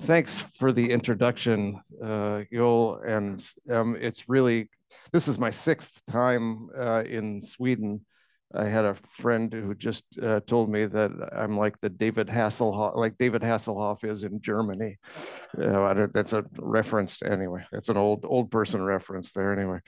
Thanks for the introduction, Joel. And this is my sixth time in Sweden. I had a friend who just told me that I'm like David Hasselhoff is in Germany. That's a reference to, anyway. That's an old person reference there anyway.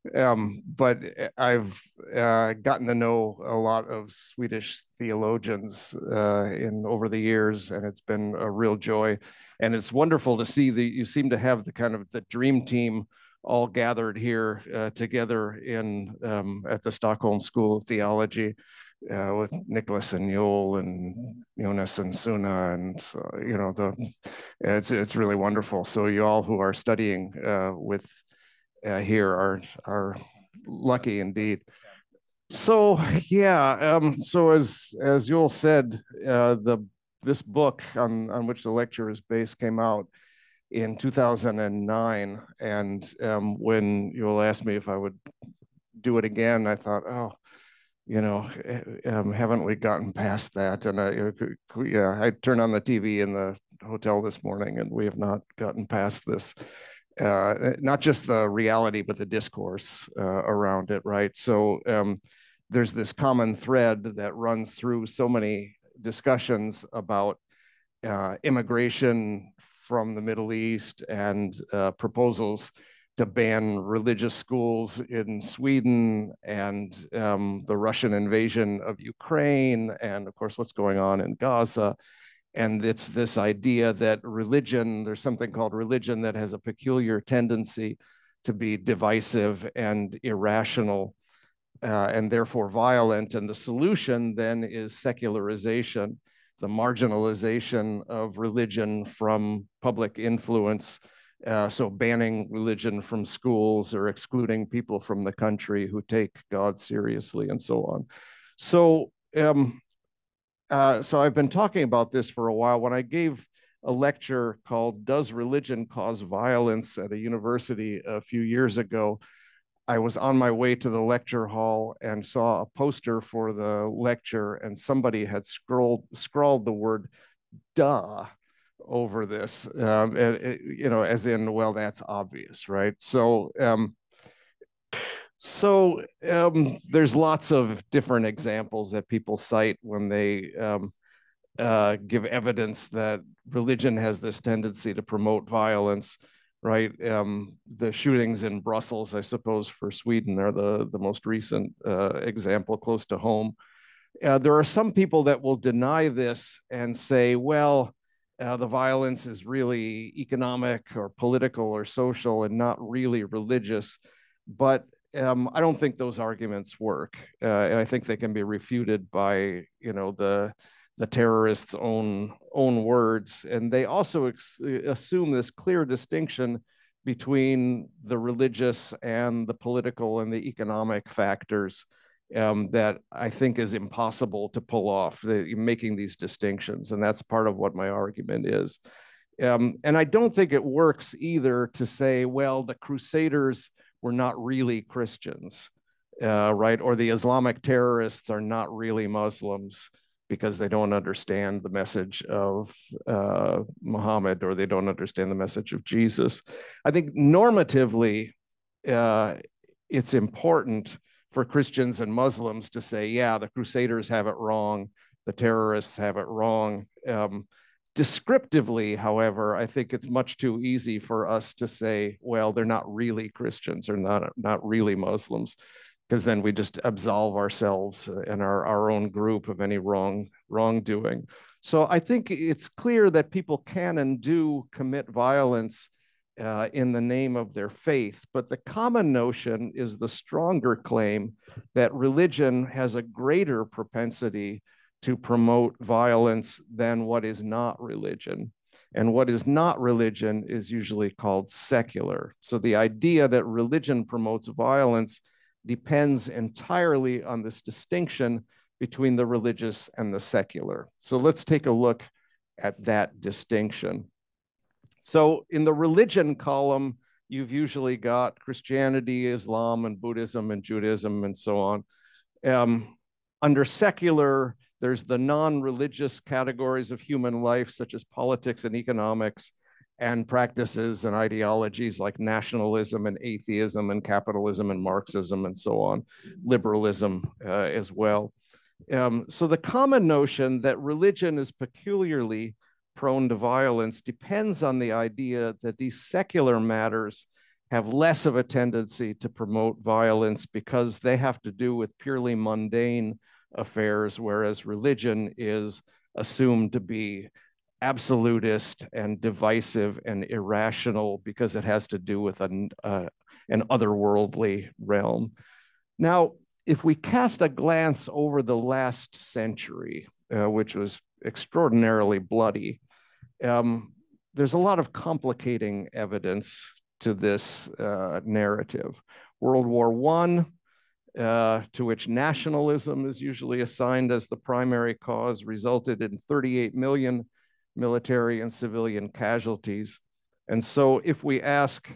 But I've gotten to know a lot of Swedish theologians over the years, and it's been a real joy. And it's wonderful to see that you seem to have the dream team all gathered here together at the Stockholm School of Theology with Nicholas and Joel and Jonas and Suna, and it's really wonderful. So you all who are studying with here are lucky indeed. So yeah, so as Joel said, this book on which the lecture is based came out in 2009, and when Joel asked me if I would do it again, I thought, oh, haven't we gotten past that? And I turned on the TV in the hotel this morning, and we have not gotten past this. Not just the reality, but the discourse around it, right? So there's this common thread that runs through so many discussions about immigration from the Middle East and proposals to ban religious schools in Sweden, and the Russian invasion of Ukraine, and of course what's going on in Gaza. And it's this idea that there's something called religion that has a peculiar tendency to be divisive and irrational, and therefore violent. And the solution then is secularization, the marginalization of religion from public influence. So banning religion from schools or excluding people from the country who take God seriously and so on. So I've been talking about this for a while. When I gave a lecture called "Does Religion Cause Violence?" at a university a few years ago, I was on my way to the lecture hall and saw a poster for the lecture, and somebody had scrawled the word "duh" over this, as in, well, that's obvious, right? So there's lots of different examples that people cite when they give evidence that religion has this tendency to promote violence, right? The shootings in Brussels, I suppose, for Sweden are the most recent example close to home. There are some people that will deny this and say, well, the violence is really economic or political or social and not really religious. But I don't think those arguments work, and I think they can be refuted by the terrorists' own words. And they also assume this clear distinction between the religious and the political and the economic factors that I think is impossible to pull off, making these distinctions. And that's part of what my argument is. And I don't think it works either to say, well, the Crusaders were not really Christians, right? Or the Islamic terrorists are not really Muslims because they don't understand the message of Muhammad, or they don't understand the message of Jesus. I think normatively, it's important for Christians and Muslims to say, yeah, the Crusaders have it wrong, the terrorists have it wrong. Descriptively, however, I think it's much too easy for us to say, well, they're not really Christians or not really Muslims, because then we just absolve ourselves and our own group of any wrongdoing. So I think it's clear that people can and do commit violence in the name of their faith, but the common notion is the stronger claim that religion has a greater propensity to promote violence than what is not religion. And what is not religion is usually called secular. So the idea that religion promotes violence depends entirely on this distinction between the religious and the secular. So let's take a look at that distinction. So in the religion column, you've usually got Christianity, Islam, and Buddhism, and Judaism, and so on. Under secular, There's the non-religious categories of human life, such as politics and economics, and practices and ideologies like nationalism and atheism and capitalism and Marxism and so on, liberalism as well. So the common notion that religion is peculiarly prone to violence depends on the idea that these secular matters have less of a tendency to promote violence because they have to do with purely mundane affairs, whereas religion is assumed to be absolutist and divisive and irrational because it has to do with an otherworldly realm. Now, if we cast a glance over the last century, which was extraordinarily bloody, there's a lot of complicating evidence to this narrative. World War I, to which nationalism is usually assigned as the primary cause, resulted in 38 million military and civilian casualties. And so if we ask,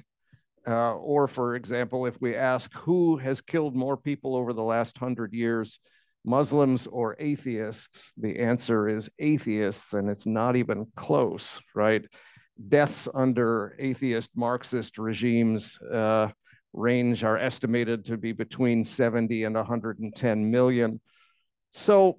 or for example, if we ask who has killed more people over the last 100 years, Muslims or atheists, the answer is atheists, and it's not even close, right? Deaths under atheist Marxist regimes are estimated to be between 70 and 110 million. So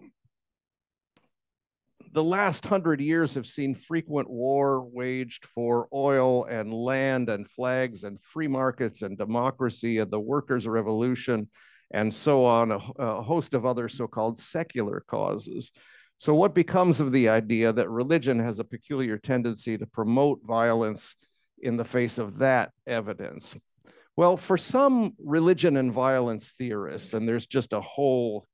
the last 100 years have seen frequent war waged for oil and land and flags and free markets and democracy and the workers' revolution and so on, a host of other so-called secular causes. So what becomes of the idea that religion has a peculiar tendency to promote violence in the face of that evidence? Well, for some religion and violence theorists, and there's just a whole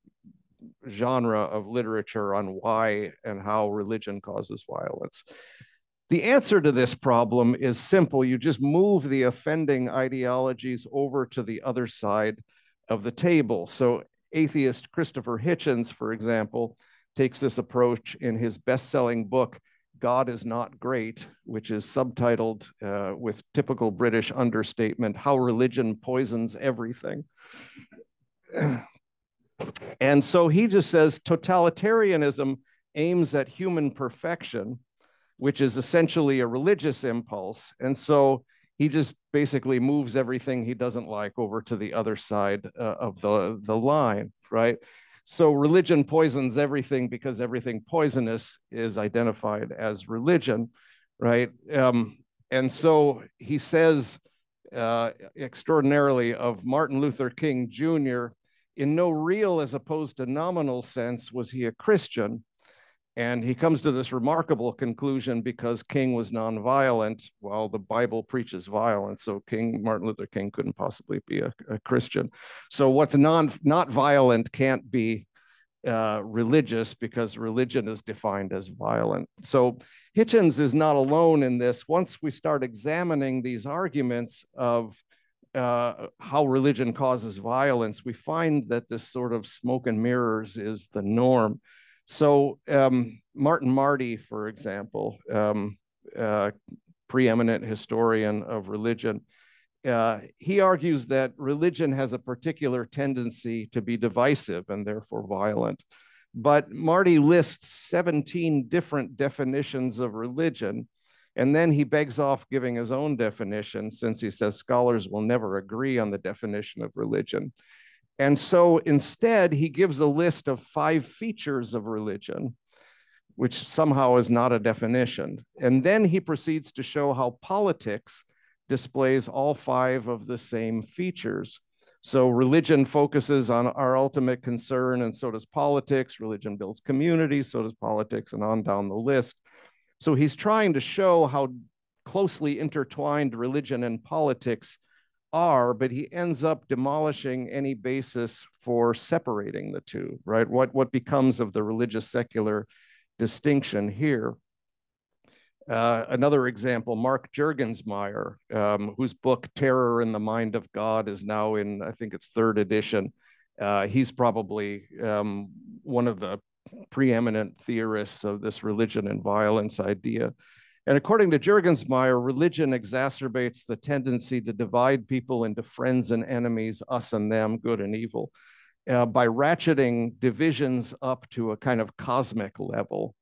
genre of literature on why and how religion causes violence. The answer to this problem is simple. You just move the offending ideologies over to the other side of the table. So atheist Christopher Hitchens, for example, takes this approach in his best-selling book, God is Not Great, which is subtitled with typical British understatement, How Religion Poisons Everything. And so he just says totalitarianism aims at human perfection, which is essentially a religious impulse. And so he just basically moves everything he doesn't like over to the other side of the line, right? So religion poisons everything because everything poisonous is identified as religion, right? And so he says extraordinarily of Martin Luther King Jr., in no real as opposed to nominal sense was he a Christian. And he comes to this remarkable conclusion because King was nonviolent while the Bible preaches violence. So Martin Luther King couldn't possibly be a Christian. So what's not violent can't be religious because religion is defined as violent. So Hitchens is not alone in this. Once we start examining these arguments of how religion causes violence, we find that this sort of smoke and mirrors is the norm. So Martin Marty, for example, preeminent historian of religion, he argues that religion has a particular tendency to be divisive and therefore violent. But Marty lists 17 different definitions of religion, and then he begs off giving his own definition since he says scholars will never agree on the definition of religion. And so instead, he gives a list of 5 features of religion, which somehow is not a definition. And then he proceeds to show how politics displays all 5 of the same features. So religion focuses on our ultimate concern, and so does politics. Religion builds community, so does politics, and on down the list. So he's trying to show how closely intertwined religion and politics are, but he ends up demolishing any basis for separating the two, right? What becomes of the religious secular distinction here? Another example, Mark Juergensmeyer, whose book Terror in the Mind of God is now in, I think it's 3rd edition. He's probably one of the preeminent theorists of this religion and violence idea. And according to Juergensmeyer, religion exacerbates the tendency to divide people into friends and enemies, us and them, good and evil. by ratcheting divisions up to a kind of cosmic level.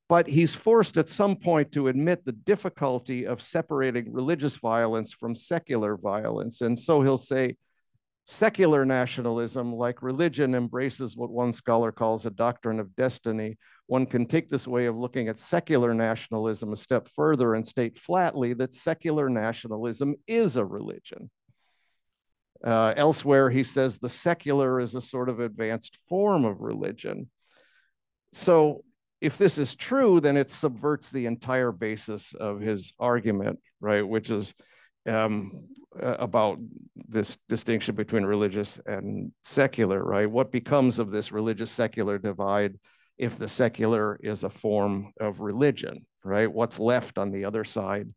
But he's forced at some point to admit the difficulty of separating religious violence from secular violence. And so he'll say, secular nationalism, like religion, embraces what one scholar calls a doctrine of destiny. One can take this way of looking at secular nationalism a step further and state flatly that secular nationalism is a religion. Elsewhere, he says the secular is a sort of advanced form of religion. So if this is true, then it subverts the entire basis of his argument, right? Which is about this distinction between religious and secular, right? What becomes of this religious secular divide if the secular is a form of religion, right? What's left on the other side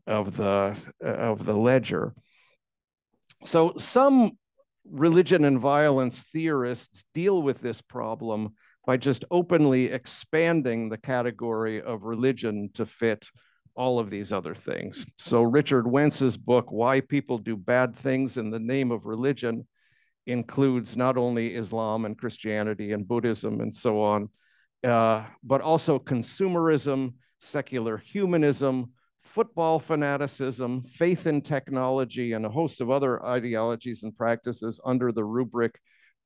of the ledger? So some religion and violence theorists deal with this problem by just openly expanding the category of religion to fit all of these other things. So Richard Wentz's book, Why People Do Bad Things in the Name of Religion, includes not only Islam and Christianity and Buddhism and so on, but also consumerism, secular humanism, football fanaticism, faith in technology, and a host of other ideologies and practices under the rubric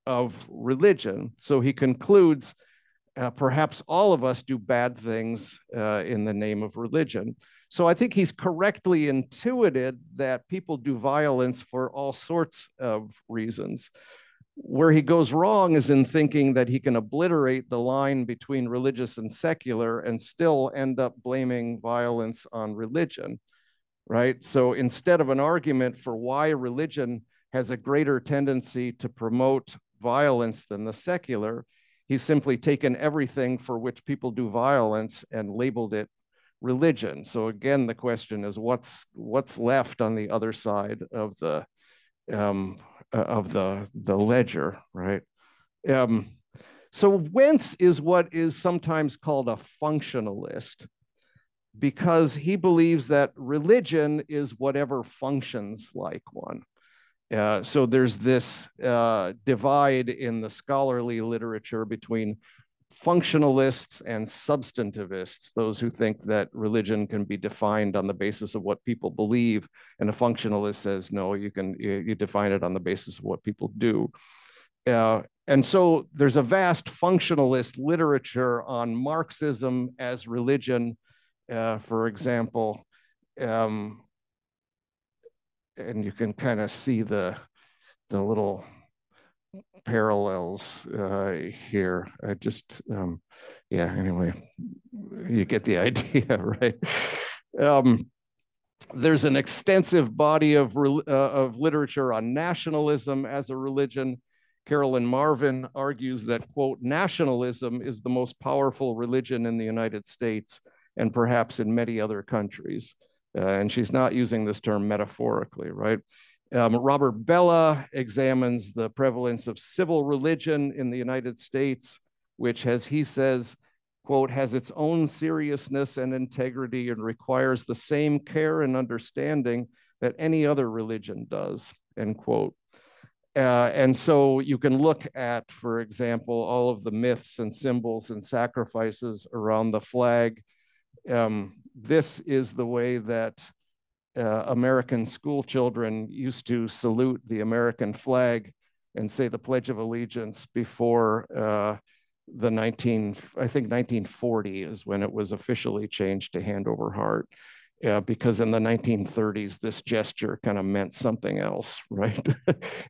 of religion. So he concludes, perhaps all of us do bad things in the name of religion. So I think he's correctly intuited that people do violence for all sorts of reasons. Where he goes wrong is in thinking that he can obliterate the line between religious and secular and still end up blaming violence on religion, right? So instead of an argument for why religion has a greater tendency to promote violence than the secular, he's simply taken everything for which people do violence and labeled it religion. So again, the question is what's left on the other side of the ledger, right? So Wentz is what is sometimes called a functionalist because he believes that religion is whatever functions like one. So there's this divide in the scholarly literature between functionalists and substantivists, those who think that religion can be defined on the basis of what people believe, and a functionalist says, no, you define it on the basis of what people do. And so there's a vast functionalist literature on Marxism as religion, for example, and you can kind of see the little parallels here. I just, yeah, anyway, you get the idea, right? There's an extensive body of literature on nationalism as a religion. Carolyn Marvin argues that, quote, nationalism is the most powerful religion in the United States and perhaps in many other countries. And she's not using this term metaphorically, right? Robert Bella examines the prevalence of civil religion in the United States, which, as he says, quote, has its own seriousness and integrity and requires the same care and understanding that any other religion does, end quote. And so you can look at, for example, all of the myths and symbols and sacrifices around the flag. This is the way that American school children used to salute the American flag and say the Pledge of Allegiance before I think 1940 is when it was officially changed to hand over heart. Because in the 1930s, this gesture kind of meant something else, right?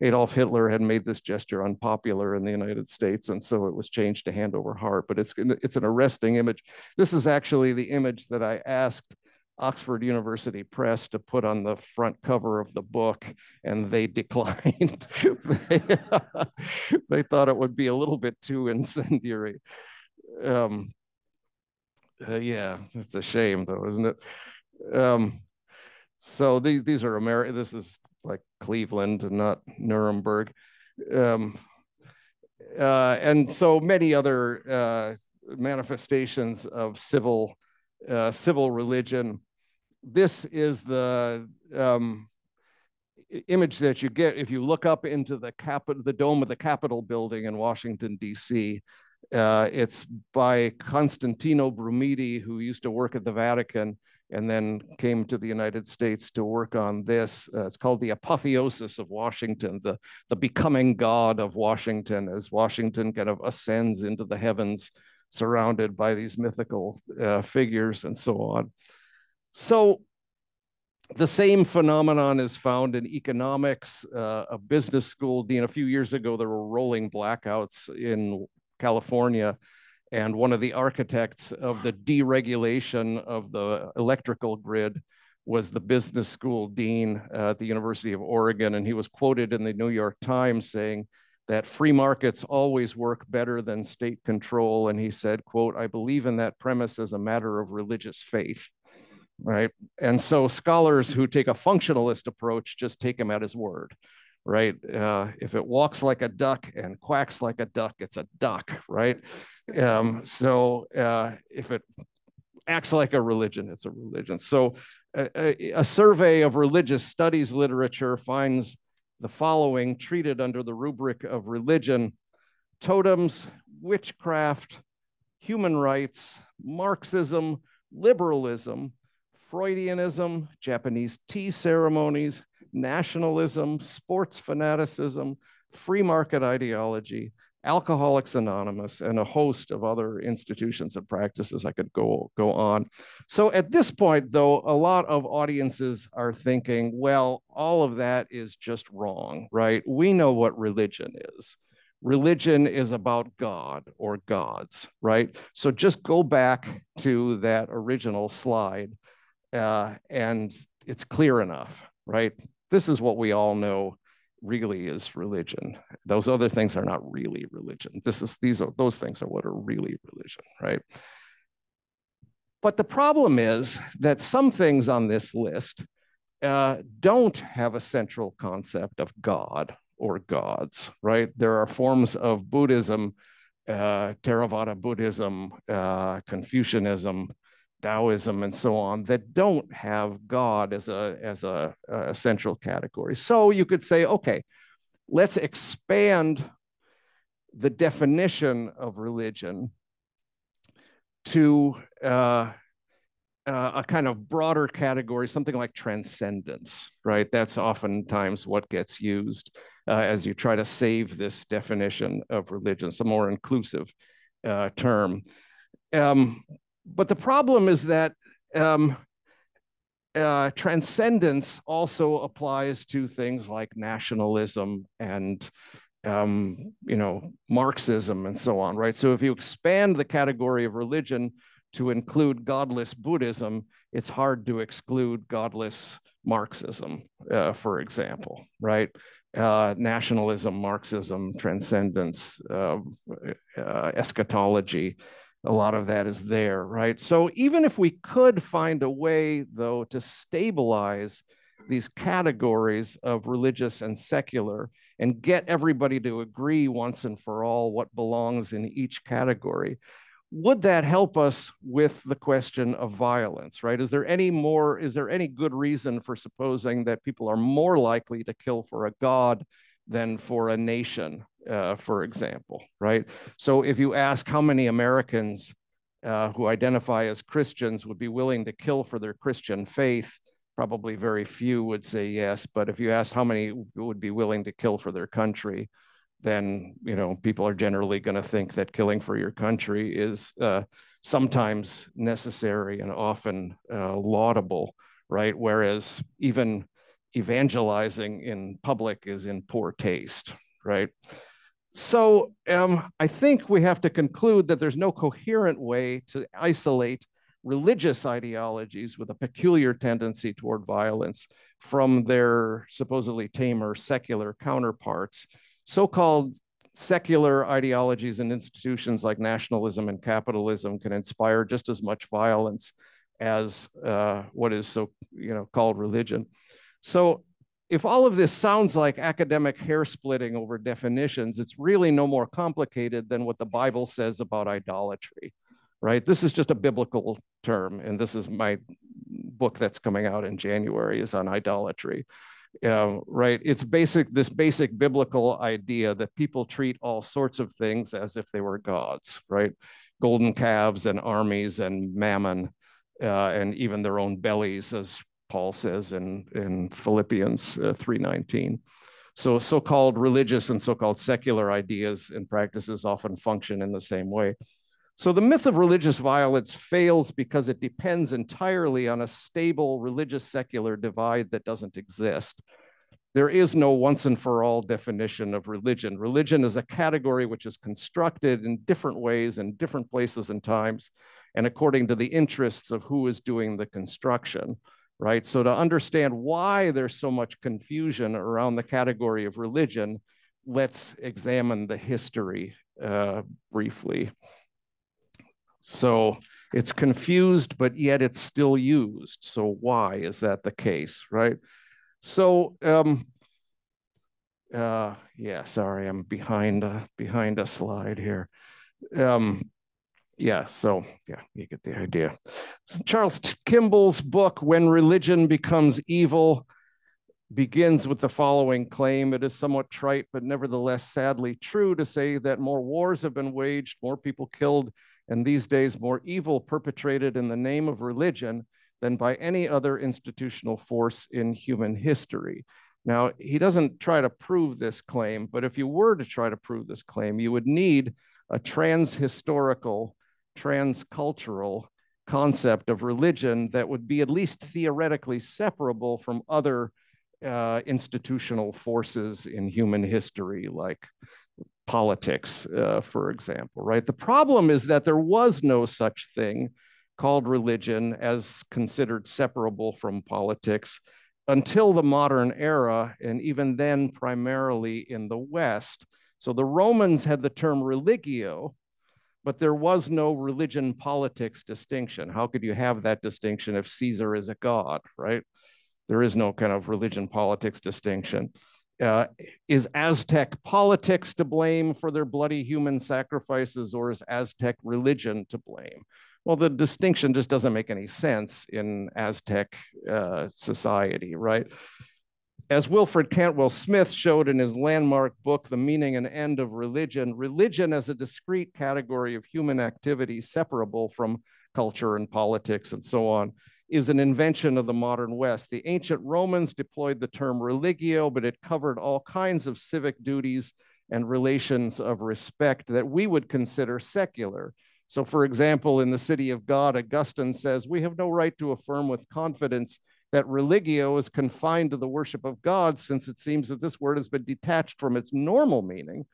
Adolf Hitler had made this gesture unpopular in the United States, and so it was changed to hand over heart. But it's an arresting image. This is actually the image that I asked Oxford University Press to put on the front cover of the book, and they declined. They thought it would be a little bit too incendiary. Yeah, it's a shame though, isn't it? So these are America. This is like Cleveland and not Nuremberg. And so many other manifestations of civil religion. This is the image that you get if you look up into the dome of the Capitol building in Washington, D.C. It's by Constantino Brumidi, who used to work at the Vatican and then came to the United States to work on this. It's called the apotheosis of Washington, the becoming God of Washington, as Washington kind of ascends into the heavens, surrounded by these mythical figures and so on. So the same phenomenon is found in economics. A business school dean, a few years ago, there were rolling blackouts in California, and one of the architects of the deregulation of the electrical grid was the business school dean at the University of Oregon, and he was quoted in the New York Times saying that free markets always work better than state control, and he said, quote, "I believe in that premise as a matter of religious faith." Right? And so scholars who take a functionalist approach just take him at his word, right? If it walks like a duck and quacks like a duck, it's a duck, right? If it acts like a religion, it's a religion. So a survey of religious studies literature finds the following treated under the rubric of religion: totems, witchcraft, human rights, Marxism, liberalism, Freudianism, Japanese tea ceremonies, nationalism, sports fanaticism, free market ideology, Alcoholics Anonymous, and a host of other institutions and practices. I could go on. So at this point, though, a lot of audiences are thinking, well, all of that is just wrong, right? We know what religion is. Religion is about God or gods, right? So just go back to that original slide and it's clear enough, right? This is what we all know really is religion. Those other things are not really religion. Those things are what are really religion, right? But the problem is that some things on this list don't have a central concept of God or gods, right? There are forms of Buddhism, Theravada Buddhism, Confucianism, Taoism, and so on, that don't have God as a central category. So you could say, okay, let's expand the definition of religion to a kind of broader category, something like transcendence, right? That's oftentimes what gets used as you try to save this definition of religion, some more inclusive term. But the problem is that transcendence also applies to things like nationalism and Marxism and so on, right? So if you expand the category of religion to include godless Buddhism, it's hard to exclude godless Marxism, for example, right? Nationalism, Marxism, transcendence, eschatology, a lot of that is there, right? So even if we could find a way, though, to stabilize these categories of religious and secular and get everybody to agree once and for all what belongs in each category, would that help us with the question of violence, right? Is there any good reason for supposing that people are more likely to kill for a god than for a nation, for example, right? So if you ask how many Americans who identify as Christians would be willing to kill for their Christian faith, probably very few would say yes. But if you ask how many would be willing to kill for their country, then people are generally going to think that killing for your country is sometimes necessary and often laudable, right? Whereas even evangelizing in public is in poor taste, right? So I think we have to conclude that there's no coherent way to isolate religious ideologies with a peculiar tendency toward violence from their supposedly tamer secular counterparts. So-called secular ideologies and institutions like nationalism and capitalism can inspire just as much violence as what is called religion. So if all of this sounds like academic hair splitting over definitions, it's really no more complicated than what the Bible says about idolatry, right? This is just a biblical term, and this is my book that's coming out in January is on idolatry. right? It's this basic biblical idea that people treat all sorts of things as if they were gods, right? Golden calves and armies and mammon, and even their own bellies, as Paul says in Philippians 3:19. So so-called religious and so-called secular ideas and practices often function in the same way. So the myth of religious violence fails because it depends entirely on a stable religious secular divide that doesn't exist. There is no once and for all definition of religion. Religion is a category which is constructed in different ways in different places and times, and according to the interests of who is doing the construction, right? So to understand why there's so much confusion around the category of religion, let's examine the history briefly. So it's confused, but yet it's still used. So why is that the case, right? So, yeah, sorry, I'm behind a slide here. Yeah, so yeah, you get the idea. So Charles Kimball's book, When Religion Becomes Evil, begins with the following claim. It is somewhat trite, but nevertheless sadly true to say that more wars have been waged, more people killed, and these days more evil perpetrated in the name of religion than by any other institutional force in human history. Now, he doesn't try to prove this claim, but if you were to try to prove this claim, you would need a transhistorical, transcultural concept of religion that would be at least theoretically separable from other institutional forces in human history, like politics, for example, right? The problem is that there was no such thing called religion as considered separable from politics until the modern era, and even then primarily in the West. So the Romans had the term religio, but there was no religion politics distinction. How could you have that distinction if Caesar is a god, right? There is no kind of religion politics distinction. Is Aztec politics to blame for their bloody human sacrifices, or is Aztec religion to blame? Well, the distinction just doesn't make any sense in Aztec society, right? As Wilfred Cantwell Smith showed in his landmark book, The Meaning and End of Religion, religion as a discrete category of human activity separable from culture and politics and so on is an invention of the modern West. The ancient Romans deployed the term religio, but it covered all kinds of civic duties and relations of respect that we would consider secular. So for example, in The City of God, Augustine says, we have no right to affirm with confidence that religio is confined to the worship of God, since it seems that this word has been detached from its normal meaning,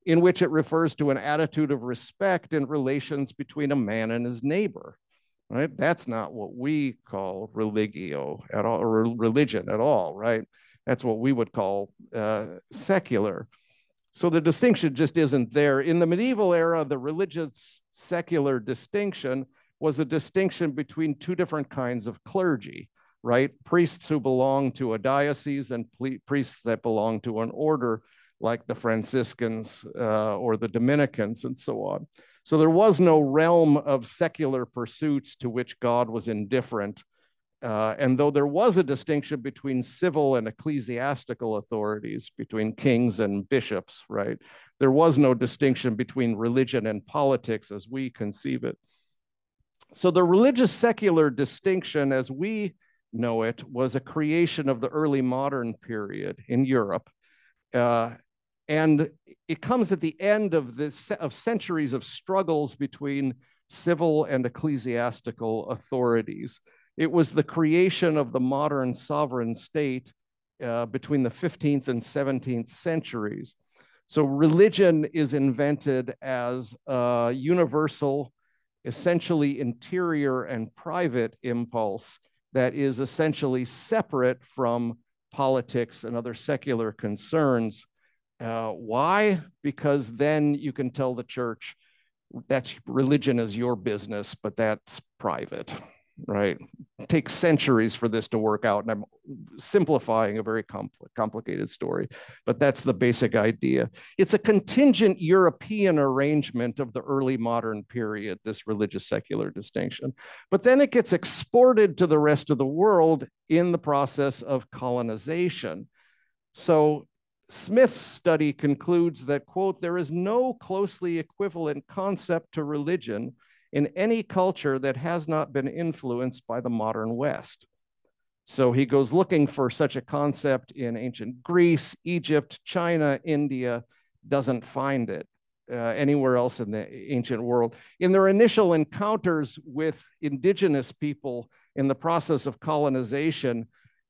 in which it refers to an attitude of respect in relations between a man and his neighbor. Right? That's not what we call religio at all, or religion at all, right? That's what we would call secular. So the distinction just isn't there. In the medieval era, the religious secular distinction was a distinction between two different kinds of clergy, right? Priests who belong to a diocese and priests that belong to an order, like the Franciscans or the Dominicans and so on. So there was no realm of secular pursuits to which God was indifferent. And though there was a distinction between civil and ecclesiastical authorities, between kings and bishops, right? There was no distinction between religion and politics as we conceive it. So the religious secular distinction as we know it was a creation of the early modern period in Europe. And it comes at the end of centuries of struggles between civil and ecclesiastical authorities. It was the creation of the modern sovereign state between the 15th and 17th centuries. So religion is invented as a universal, essentially interior and private impulse that is essentially separate from politics and other secular concerns. Why? Because then you can tell the church that religion is your business, but that's private, right? It takes centuries for this to work out, and I'm simplifying a very complicated story, but that's the basic idea. It's a contingent European arrangement of the early modern period, this religious secular distinction, but then it gets exported to the rest of the world in the process of colonization. So Smith's study concludes that, quote, there is no closely equivalent concept to religion in any culture that has not been influenced by the modern West. So he goes looking for such a concept in ancient Greece, Egypt, China, India, doesn't find it anywhere else in the ancient world. In their initial encounters with indigenous people in the process of colonization,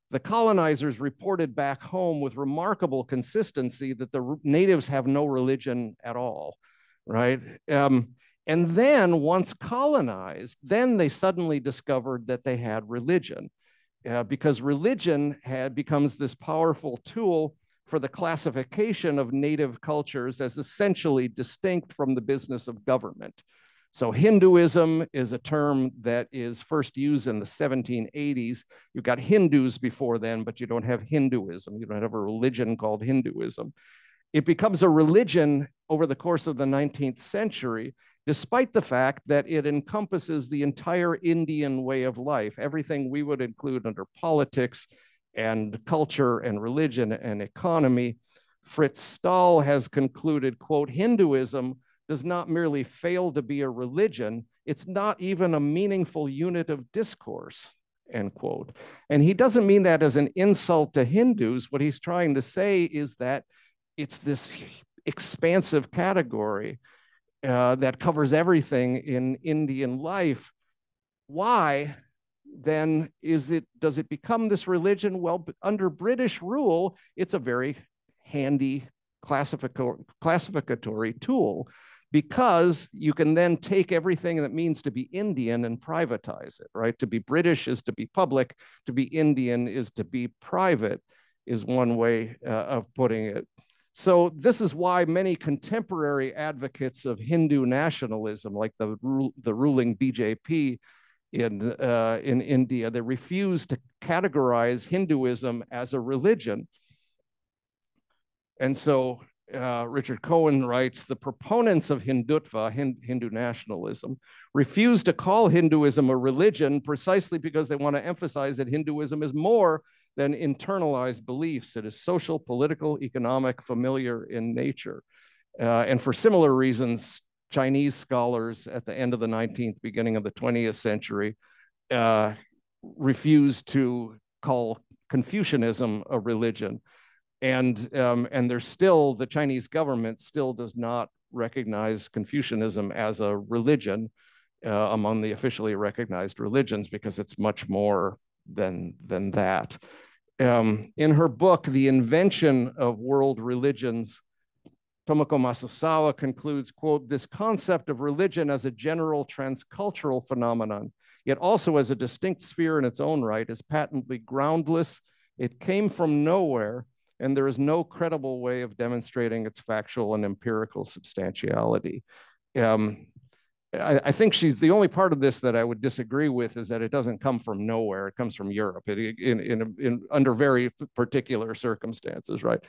the colonizers reported back home with remarkable consistency that the natives have no religion at all, right? And then once colonized, then they suddenly discovered that they had religion. Because religion becomes this powerful tool for the classification of native cultures as essentially distinct from the business of government. So Hinduism is a term that is first used in the 1780s. You've got Hindus before then, but you don't have Hinduism. You don't have a religion called Hinduism. It becomes a religion over the course of the 19th century, despite the fact that it encompasses the entire Indian way of life, everything we would include under politics and culture and religion and economy. Fritz Stahl has concluded, quote, Hinduism does not merely fail to be a religion, it's not even a meaningful unit of discourse, end quote. And he doesn't mean that as an insult to Hindus. What he's trying to say is that it's this expansive category that covers everything in Indian life. Why then does it become this religion? Well, under British rule, it's a very handy classificatory tool, because you can then take everything that means to be Indian and privatize it, right? To be British is to be public, to be Indian is to be private, is one way of putting it. So this is why many contemporary advocates of Hindu nationalism, like the ruling BJP in India, they refuse to categorize Hinduism as a religion. And so Richard Cohen writes, the proponents of Hindutva, Hindu nationalism, refuse to call Hinduism a religion precisely because they want to emphasize that Hinduism is more than internalized beliefs. It is social, political, economic, familiar in nature. And for similar reasons, Chinese scholars at the end of the 19th, beginning of the 20th century, refused to call Confucianism a religion. And there's still, the Chinese government still does not recognize Confucianism as a religion among the officially recognized religions, because it's much more than that. In her book, The Invention of World Religions, Tomoko Masusawa concludes, quote, this concept of religion as a general transcultural phenomenon, yet also as a distinct sphere in its own right, is patently groundless. It came from nowhere, and there is no credible way of demonstrating its factual and empirical substantiality. I think she's the only part of this that I would disagree with, is that it doesn't come from nowhere. It comes from Europe under very particular circumstances, right?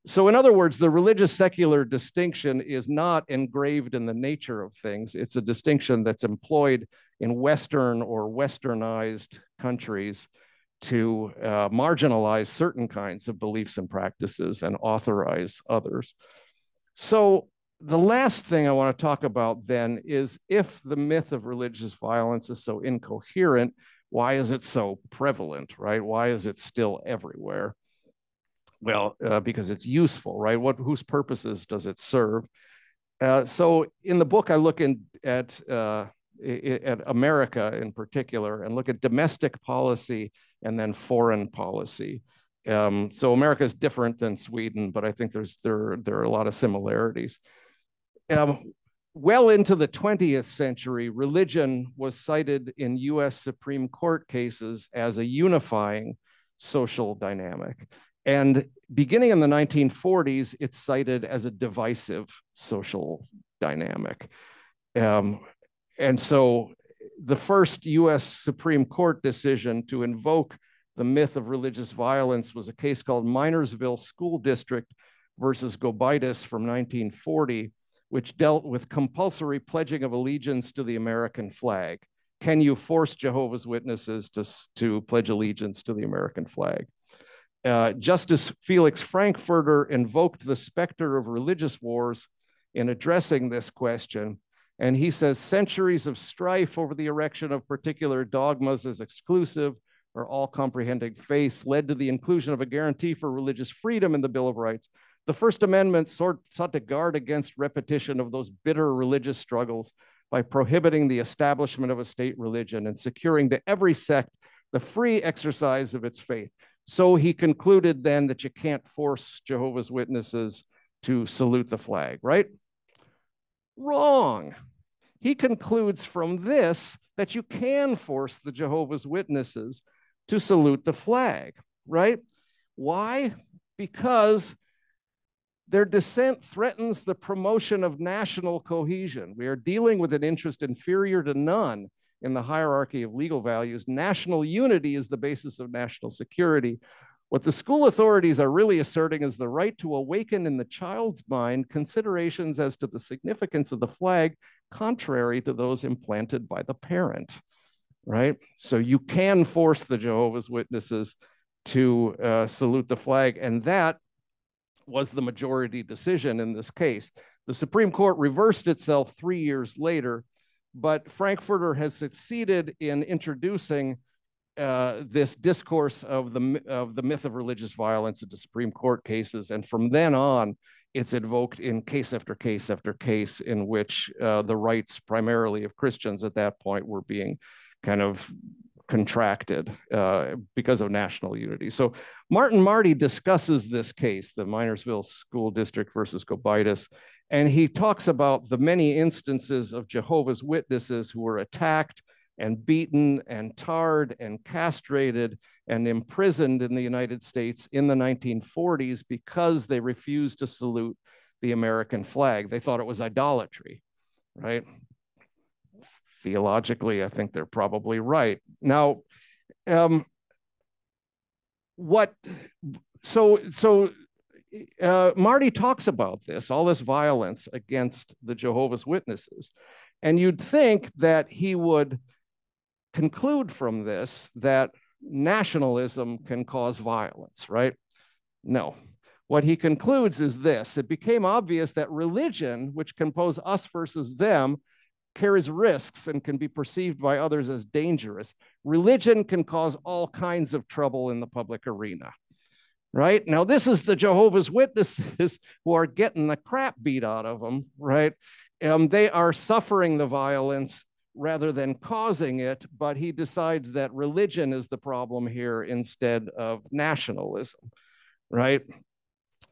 So in other words, the religious secular distinction is not engraved in the nature of things. It's a distinction that's employed in Western or Westernized countries to marginalize certain kinds of beliefs and practices and authorize others. So the last thing I want to talk about then is, if the myth of religious violence is so incoherent, why is it so prevalent, right? Why is it still everywhere? Well, because it's useful, right? Whose purposes does it serve? So in the book, I look at America in particular, and look at domestic policy and then foreign policy. So America is different than Sweden, but I think there are a lot of similarities. Well into the 20th century, religion was cited in US Supreme Court cases as a unifying social dynamic. And beginning in the 1940s, it's cited as a divisive social dynamic. And so the first US Supreme Court decision to invoke the myth of religious violence was a case called Minersville School District versus Gobaitis from 1940, which dealt with compulsory pledging of allegiance to the American flag. Can you force Jehovah's Witnesses to pledge allegiance to the American flag? Justice Felix Frankfurter invoked the specter of religious wars in addressing this question. And he says centuries of strife over the erection of particular dogmas as exclusive or all-comprehending faiths led to the inclusion of a guarantee for religious freedom in the Bill of Rights. The First Amendment sought to guard against repetition of those bitter religious struggles by prohibiting the establishment of a state religion and securing to every sect the free exercise of its faith. So he concluded then that you can't force Jehovah's Witnesses to salute the flag, right? Wrong. He concludes from this that you can force the Jehovah's Witnesses to salute the flag, right? Why? Because their dissent threatens the promotion of national cohesion. We are dealing with an interest inferior to none in the hierarchy of legal values. National unity is the basis of national security. What the school authorities are really asserting is the right to awaken in the child's mind considerations as to the significance of the flag, contrary to those implanted by the parent, right? So you can force the Jehovah's Witnesses to salute the flag, and that was the majority decision in this case. The Supreme Court reversed itself 3 years later, but Frankfurter has succeeded in introducing this discourse of the myth of religious violence into Supreme Court cases. And from then on, it's invoked in case after case after case in which the rights primarily of Christians at that point were being kind of contracted because of national unity. So Martin Marty discusses this case, the Minersville School District versus Gobitis, and he talks about the many instances of Jehovah's Witnesses who were attacked and beaten and tarred and castrated and imprisoned in the United States in the 1940s because they refused to salute the American flag. They thought it was idolatry, right? Theologically, I think they're probably right. Now, Marty talks about this, all this violence against the Jehovah's Witnesses, and you'd think that he would conclude from this that nationalism can cause violence, right? No. What he concludes is this: it became obvious that religion, which can pose us versus them, carries risks and can be perceived by others as dangerous. Religion can cause all kinds of trouble in the public arena, right? Now, this is the Jehovah's Witnesses who are getting the crap beat out of them, right? They are suffering the violence rather than causing it, but he decides that religion is the problem here instead of nationalism, right?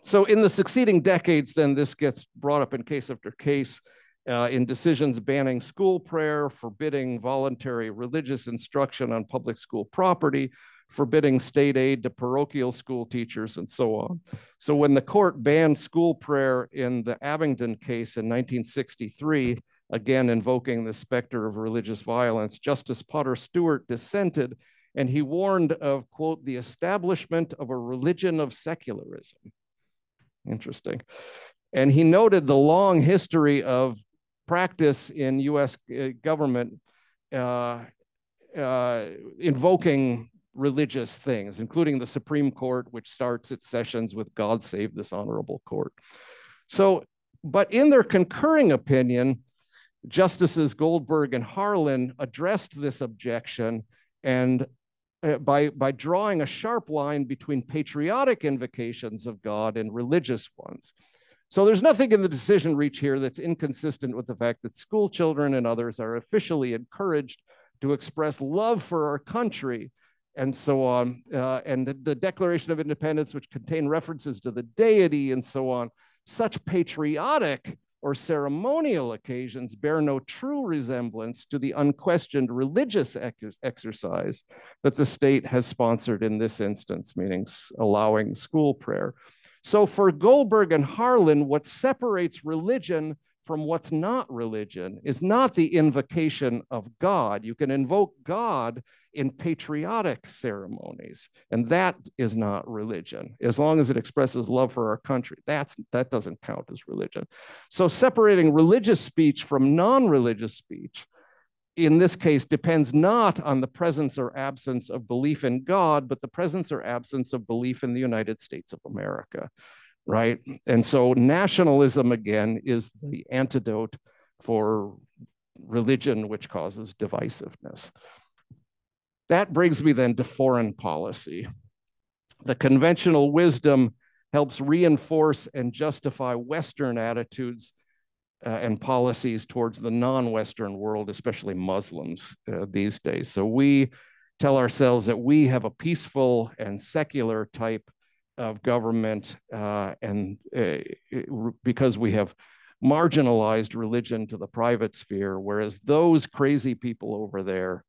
So in the succeeding decades, then this gets brought up in case after case, in decisions banning school prayer, forbidding voluntary religious instruction on public school property, forbidding state aid to parochial school teachers, and so on. So when the court banned school prayer in the Abingdon case in 1963, again invoking the specter of religious violence, Justice Potter Stewart dissented, and he warned of, quote, the establishment of a religion of secularism. Interesting. And he noted the long history of practice in US government invoking religious things, including the Supreme Court, which starts its sessions with "God save this honorable court." So, but in their concurring opinion, Justices Goldberg and Harlan addressed this objection and by drawing a sharp line between patriotic invocations of God and religious ones. So there's nothing in the decision reached here that's inconsistent with the fact that school children and others are officially encouraged to express love for our country and so on. And the Declaration of Independence, which contain references to the deity and so on, such patriotic or ceremonial occasions bear no true resemblance to the unquestioned religious exercise that the state has sponsored in this instance, meaning allowing school prayer. So for Goldberg and Harlan, what separates religion from what's not religion is not the invocation of God. You can invoke God in patriotic ceremonies, and that is not religion. As long as it expresses love for our country, that doesn't count as religion. So separating religious speech from non-religious speech in this case, depends not on the presence or absence of belief in God, but the presence or absence of belief in the United States of America, right? And so nationalism, again, is the antidote for religion, which causes divisiveness. That brings me then to foreign policy. The conventional wisdom helps reinforce and justify Western attitudes and policies towards the non-Western world, especially Muslims these days. So we tell ourselves that we have a peaceful and secular type of government, because we have marginalized religion to the private sphere, whereas those crazy people over there,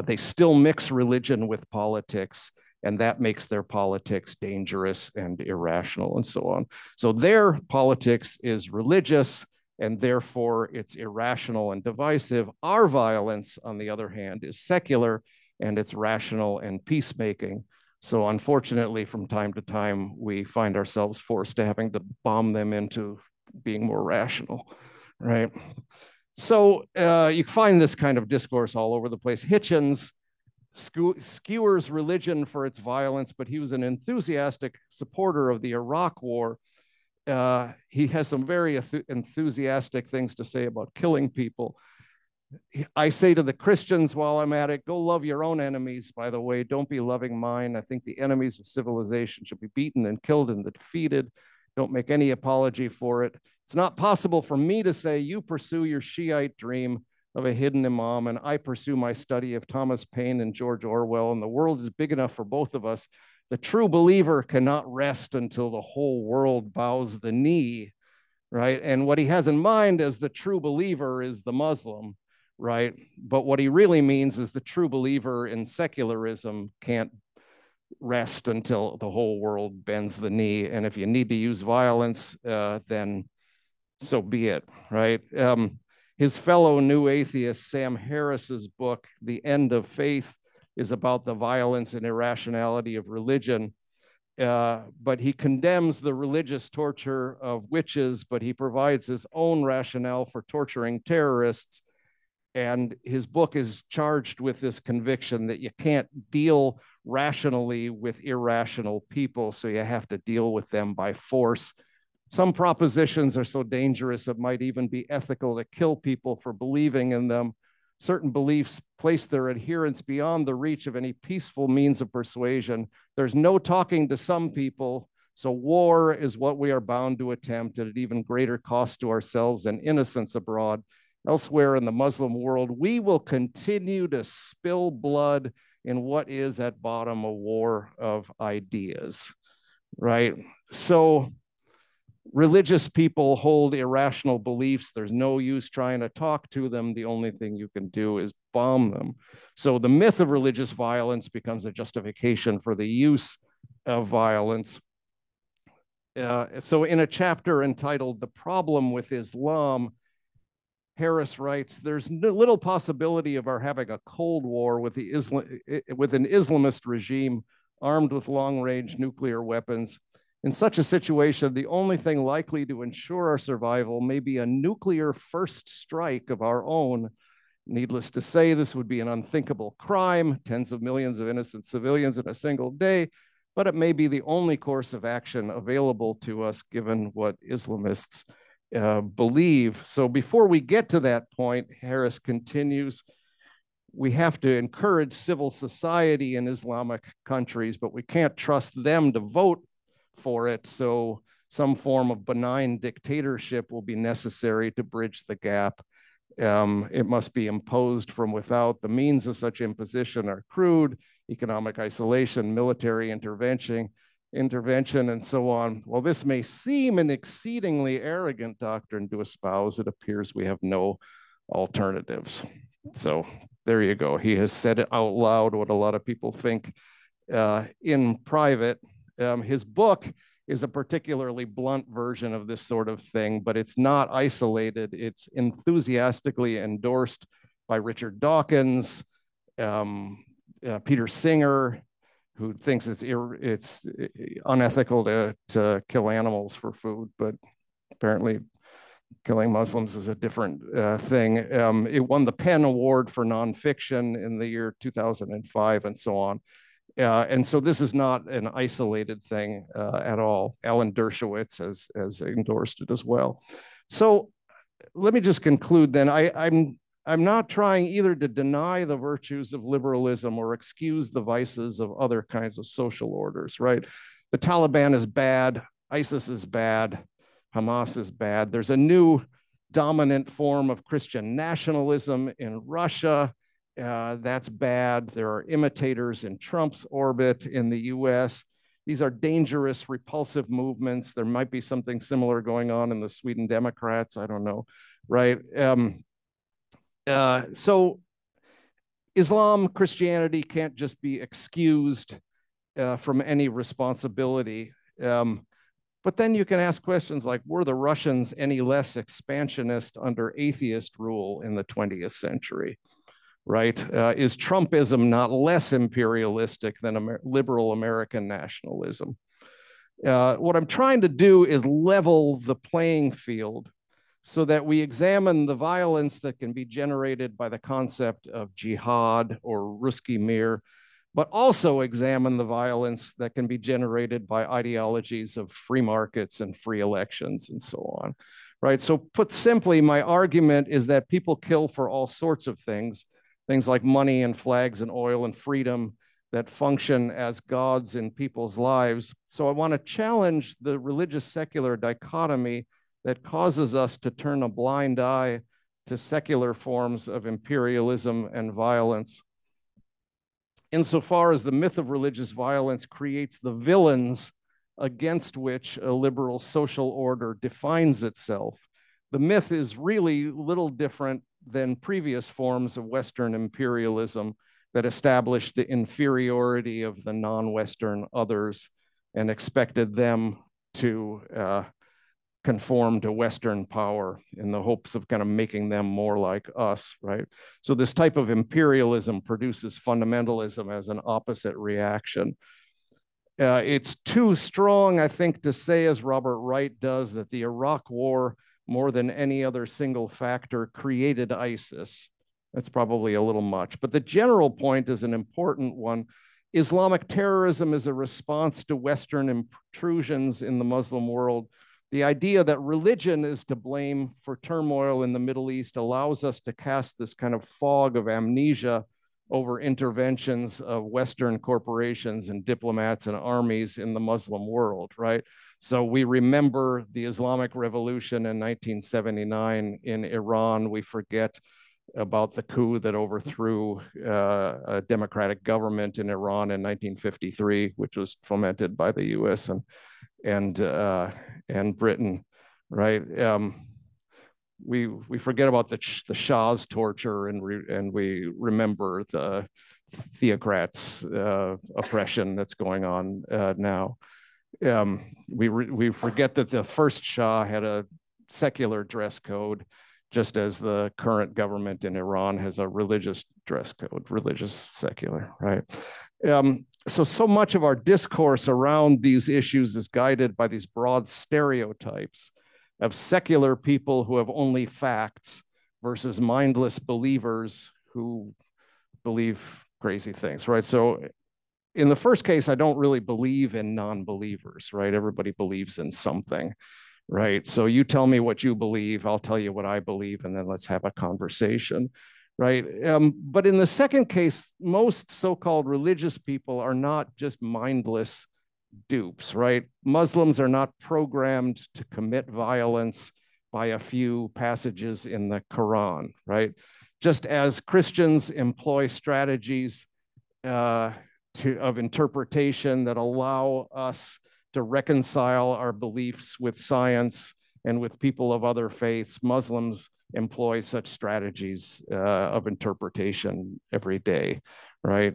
they still mix religion with politics, and that makes their politics dangerous and irrational and so on. So their politics is religious, and therefore it's irrational and divisive. Our violence, on the other hand, is secular, and it's rational and peacemaking. So unfortunately, from time to time, we find ourselves forced to having to bomb them into being more rational, right? So you find this kind of discourse all over the place. Hitchens skewers religion for its violence, but he was an enthusiastic supporter of the Iraq War. He has some very enthusiastic things to say about killing people. I say to the Christians while I'm at it, go love your own enemies, by the way. Don't be loving mine. I think the enemies of civilization should be beaten and killed and defeated. Don't make any apology for it. It's not possible for me to say you pursue your Shiite dream of a hidden imam, and I pursue my study of Thomas Paine and George Orwell, and the world is big enough for both of us. The true believer cannot rest until the whole world bows the knee, right? And what he has in mind as the true believer is the Muslim, right? But what he really means is the true believer in secularism can't rest until the whole world bends the knee. And if you need to use violence, then so be it, right? His fellow new atheist, Sam Harris's book, The End of Faith, is about the violence and irrationality of religion. But he condemns the religious torture of witches, but he provides his own rationale for torturing terrorists. And his book is charged with this conviction that you can't deal rationally with irrational people, so you have to deal with them by force. Some propositions are so dangerous it might even be ethical to kill people for believing in them. Certain beliefs place their adherents beyond the reach of any peaceful means of persuasion. There's no talking to some people, so war is what we are bound to attempt at even greater cost to ourselves and innocence abroad. Elsewhere in the Muslim world, we will continue to spill blood in what is at bottom a war of ideas, right? So religious people hold irrational beliefs. There's no use trying to talk to them. The only thing you can do is bomb them. So the myth of religious violence becomes a justification for the use of violence. So in a chapter entitled The Problem with Islam, Harris writes, there's little possibility of our having a Cold War with an Islamist regime armed with long-range nuclear weapons. In such a situation, the only thing likely to ensure our survival may be a nuclear first strike of our own. Needless to say, this would be an unthinkable crime, tens of millions of innocent civilians in a single day, but it may be the only course of action available to us given what Islamists believe. So before we get to that point, Harris continues, we have to encourage civil society in Islamic countries, but we can't trust them to vote for it. So some form of benign dictatorship will be necessary to bridge the gap. It must be imposed from without. The means of such imposition are crude: economic isolation, military intervention, and so on. While this may seem an exceedingly arrogant doctrine to espouse, it appears we have no alternatives. So there you go. He has said it out loud what a lot of people think in private. His book is a particularly blunt version of this sort of thing, but it's not isolated. It's enthusiastically endorsed by Richard Dawkins, Peter Singer, who thinks it's unethical to kill animals for food, but apparently killing Muslims is a different thing. It won the Penn Award for nonfiction in the year 2005 and so on. And so this is not an isolated thing at all. Alan Dershowitz has endorsed it as well. So let me just conclude then. I'm not trying either to deny the virtues of liberalism or excuse the vices of other kinds of social orders, right? The Taliban is bad, ISIS is bad, Hamas is bad. There's a new dominant form of Christian nationalism in Russia. That's bad. There are imitators in Trump's orbit in the US. These are dangerous, repulsive movements. There might be something similar going on in the Sweden Democrats. I don't know, right? So Islam, Christianity can't just be excused from any responsibility. But then you can ask questions like, were the Russians any less expansionist under atheist rule in the 20th century, right? Is Trumpism not less imperialistic than liberal American nationalism? What I'm trying to do is level the playing field so that we examine the violence that can be generated by the concept of jihad or Ruski Mir, but also examine the violence that can be generated by ideologies of free markets and free elections and so on, right? So put simply, my argument is that people kill for all sorts of things like money and flags and oil and freedom that function as gods in people's lives. So I want to challenge the religious secular dichotomy that causes us to turn a blind eye to secular forms of imperialism and violence. Insofar as the myth of religious violence creates the villains against which a liberal social order defines itself, the myth is really little different than previous forms of Western imperialism that established the inferiority of the non-Western others and expected them to conform to Western power in the hopes of kind of making them more like us, right? So this type of imperialism produces fundamentalism as an opposite reaction. It's too strong, I think, to say, as Robert Wright does, that the Iraq War, more than any other single factor, created ISIS. That's probably a little much, but the general point is an important one. Islamic terrorism is a response to Western intrusions in the Muslim world. The idea that religion is to blame for turmoil in the Middle East allows us to cast this kind of fog of amnesia over interventions of Western corporations and diplomats and armies in the Muslim world, right? So we remember the Islamic Revolution in 1979 in Iran. We forget about the coup that overthrew a democratic government in Iran in 1953, which was fomented by the US and Britain, right? We forget about the Shah's torture, and we remember the theocrats' oppression that's going on now. We forget that the first Shah had a secular dress code, just as the current government in Iran has a religious dress code, religious secular, right? So much of our discourse around these issues is guided by these broad stereotypes of secular people who have only facts versus mindless believers who believe crazy things, right? So in the first case, I don't really believe in non-believers, right? Everybody believes in something, right? So you tell me what you believe, I'll tell you what I believe, and then let's have a conversation, right? But in the second case, most so-called religious people are not just mindless dupes, right? Muslims are not programmed to commit violence by a few passages in the Quran, right? Just as Christians employ strategies of interpretation that allow us to reconcile our beliefs with science and with people of other faiths, Muslims employ such strategies of interpretation every day, right?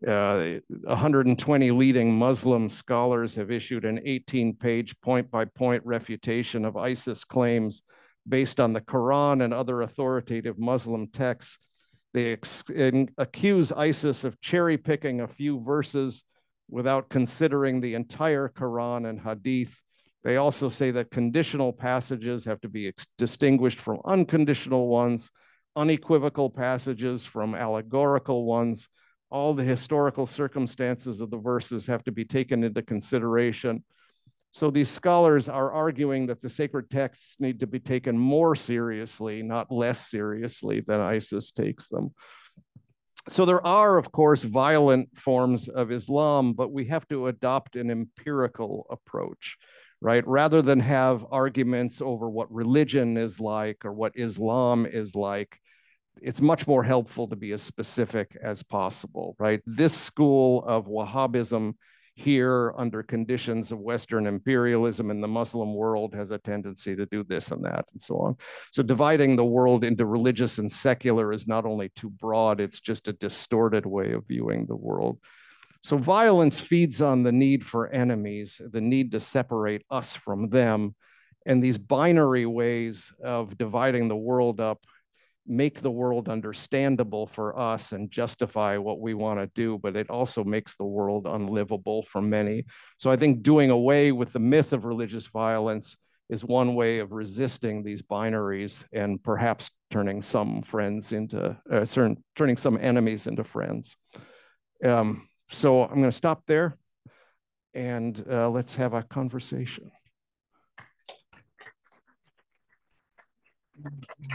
120 leading Muslim scholars have issued an 18-page point-by-point refutation of ISIS claims based on the Quran and other authoritative Muslim texts. They accuse ISIS of cherry-picking a few verses without considering the entire Quran and Hadith, They also say that conditional passages have to be distinguished from unconditional ones, unequivocal passages from allegorical ones. All the historical circumstances of the verses have to be taken into consideration. So these scholars are arguing that the sacred texts need to be taken more seriously, not less seriously than ISIS takes them. So there are, of course, violent forms of Islam, but we have to adopt an empirical approach, right? Rather than have arguments over what religion is like or what Islam is like, it's much more helpful to be as specific as possible, right? This school of Wahhabism here under conditions of Western imperialism in the Muslim world has a tendency to do this and that and so on. So dividing the world into religious and secular is not only too broad, it's just a distorted way of viewing the world. So violence feeds on the need for enemies, the need to separate us from them. And these binary ways of dividing the world up make the world understandable for us and justify what we want to do, but it also makes the world unlivable for many. So I think doing away with the myth of religious violence is one way of resisting these binaries and perhaps turning some friends into, turning some enemies into friends. So I'm going to stop there and let's have a conversation.